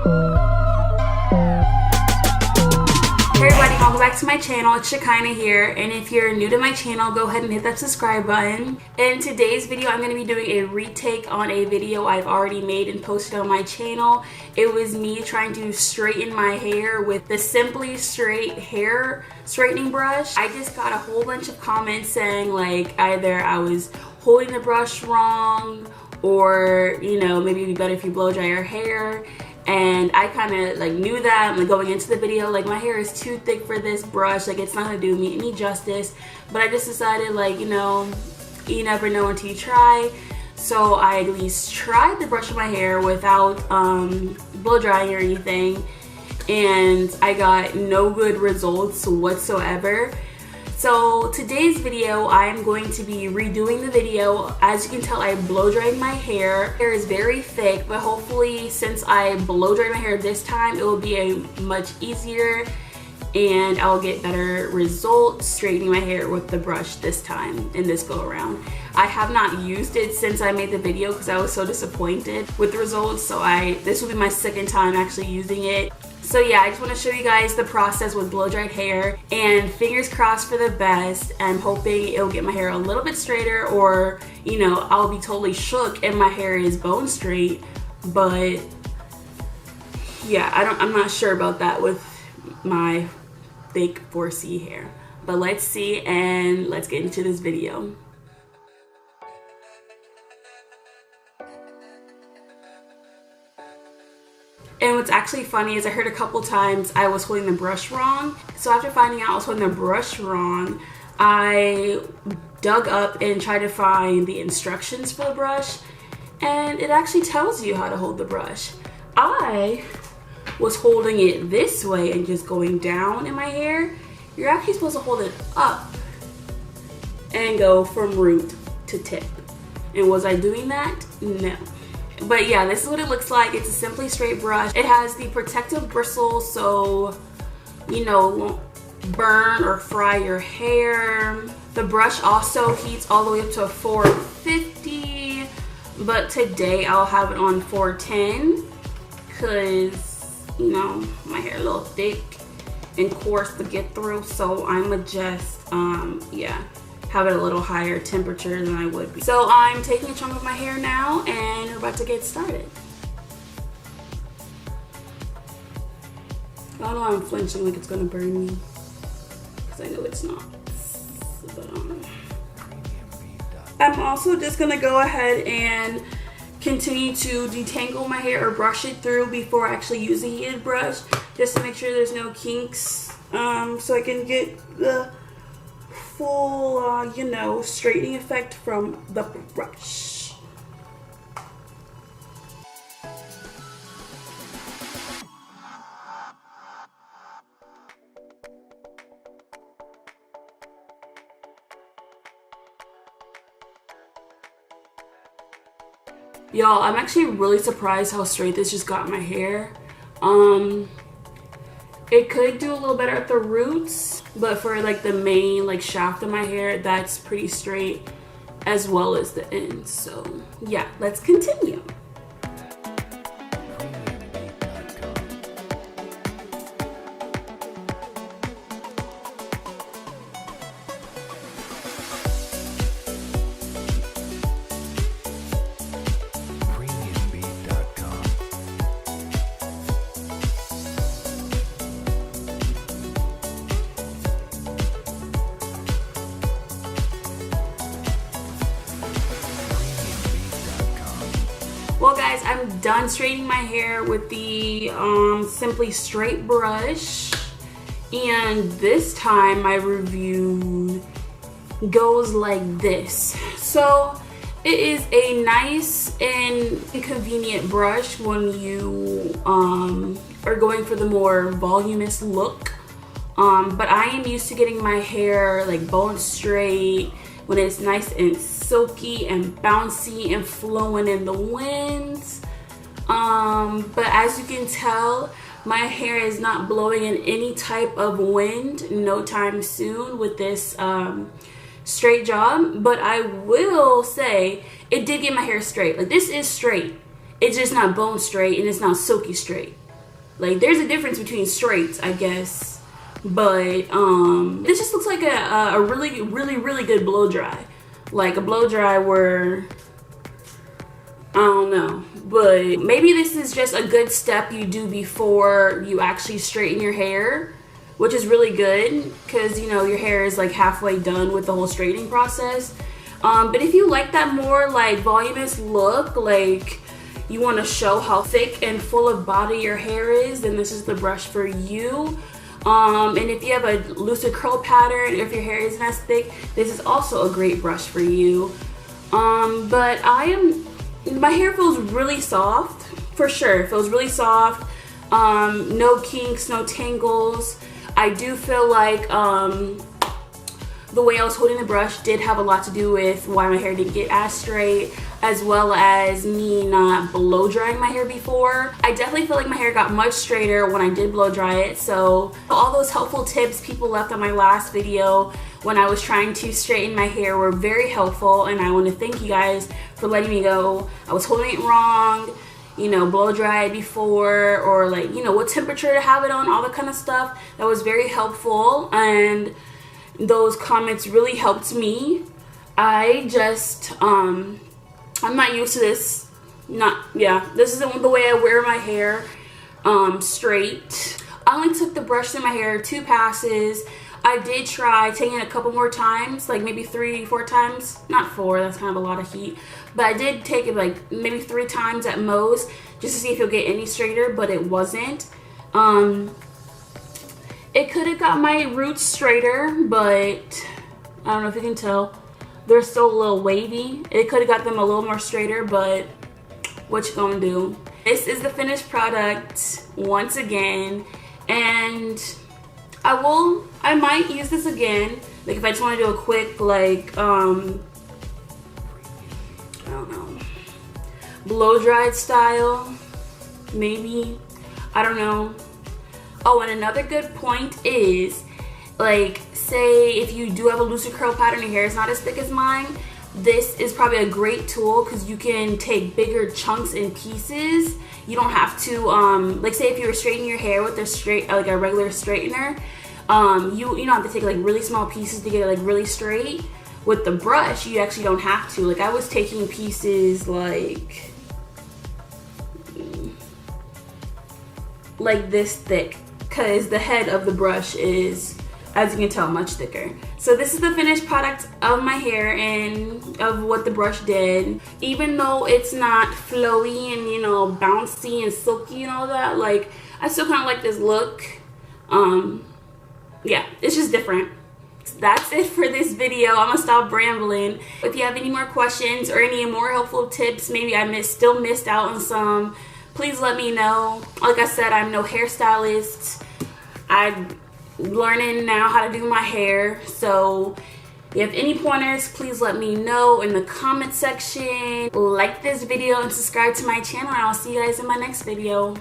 Hey everybody, welcome back to my channel. It's Shekinah here, and if you're new to my channel, go ahead and hit that subscribe button. In today's video, I'm going to be doing a retake on a video I've already made and posted on my channel. It was me trying to straighten my hair with the Simply Straight hair straightening brush. I just got a whole bunch of comments saying like either I was holding the brush wrong, or you know, maybe it'd be better if you blow dry your hair. And I kind of like knew that like going into the video, like my hair is too thick for this brush, like it's not gonna do me any justice. But I just decided, like, you know, you never know until you try. So I at least tried to brush my hair without blow drying or anything, and I got no good results whatsoever. So today's video, I am going to be redoing the video. As you can tell, I blow dried my hair. Hair is very thick, but hopefully since I blow dried my hair this time, it will be a much easier and I'll get better results straightening my hair with the brush this time in this go around. I have not used it since I made the video because I was so disappointed with the results. So this will be my second time actually using it. So yeah, I just want to show you guys the process with blow dried hair, and fingers crossed for the best. I'm hoping it'll get my hair a little bit straighter, or you know, I'll be totally shook and my hair is bone straight. But yeah, I'm not sure about that with my thick 4C hair. But let's see, and let's get into this video. And what's actually funny is I heard a couple times I was holding the brush wrong. So after finding out I was holding the brush wrong, I dug up and tried to find the instructions for the brush, and it actually tells you how to hold the brush. I was holding it this way and just going down in my hair. You're actually supposed to hold it up and go from root to tip. And was I doing that? No. But yeah, this is what it looks like. It's a Simply Straight brush. It has the protective bristles, so you know, won't burn or fry your hair. The brush also heats all the way up to 450, but today I'll have it on 410 because, you know, my hair a little thick and coarse to get through. So I'ma just yeah, have it a little higher temperature than I would be. So I'm taking a chunk of my hair now and we're about to get started. I don't know why I'm flinching like it's gonna burn me, because I know it's not. But I'm also just gonna go ahead and continue to detangle my hair or brush it through before actually using a heated brush, just to make sure there's no kinks, so I can get the full, you know, straightening effect from the brush. Y'all, I'm actually really surprised how straight this just got my hair. It could do a little better at the roots, but for like the main like shaft of my hair, that's pretty straight, as well as the ends. So yeah, let's continue. Well guys, I'm done straightening my hair with the Simply Straight brush, and this time my review goes like this. So it is a nice and convenient brush when you are going for the more voluminous look, but I am used to getting my hair like bone straight when it's nice and silky and bouncy and flowing in the winds. But as you can tell, my hair is not blowing in any type of wind no time soon with this straight job. But I will say it did get my hair straight. Like, this is straight, it's just not bone straight and it's not silky straight. Like, there's a difference between straights, I guess. But this just looks like a really, really, really good blow dry. Like a blow dry where, I don't know, but maybe this is just a good step you do before you actually straighten your hair, which is really good because, you know, your hair is like halfway done with the whole straightening process. But if you like that more like voluminous look, like you want to show how thick and full of body your hair is, then this is the brush for you. And if you have a looser curl pattern, if your hair isn't as thick, this is also a great brush for you. But my hair feels really soft, for sure. It feels really soft. No kinks, no tangles. I do feel like the way I was holding the brush did have a lot to do with why my hair didn't get as straight, as well as me not blow drying my hair before. I definitely feel like my hair got much straighter when I did blow dry it. So all those helpful tips people left on my last video when I was trying to straighten my hair were very helpful, and I want to thank you guys for letting me know I was holding it wrong, you know, blow dry it before, or like, you know, what temperature to have it on, all that kind of stuff. That was very helpful, and those comments really helped me. I just I'm not used to this. This isn't the way I wear my hair straight. I only took the brush in my hair 2 passes. I did try taking it a couple more times, like maybe 3-4 times. Not 4, that's kind of a lot of heat. But I did take it like maybe 3 times at most, just to see if it'll get any straighter, but it wasn't. It could have got my roots straighter, but I don't know if you can tell. They're still a little wavy. It could have got them a little more straighter, but what you gonna do? This is the finished product once again, and I might use this again. Like if I just want to do a quick like, I don't know, blow dried style, maybe. I don't know. Oh, and another good point is, like, say if you do have a looser curl pattern, your hair is not as thick as mine, this is probably a great tool because you can take bigger chunks and pieces. You don't have to, like say if you were straightening your hair with a regular straightener, you don't have to take like really small pieces to get it like really straight. With the brush, you actually don't have to. Like I was taking pieces like this thick, because the head of the brush is, as you can tell, much thicker. So this is the finished product of my hair and of what the brush did. Even though it's not flowy and, you know, bouncy and silky and all that, like I still kind of like this look. Yeah, it's just different. That's it for this video. I'm gonna stop rambling. If you have any more questions or any more helpful tips, maybe I still missed out on some, please let me know. Like I said, I'm no hairstylist. I'm learning now how to do my hair. So if you have any pointers, please let me know in the comment section. Like this video and subscribe to my channel, and I'll see you guys in my next video.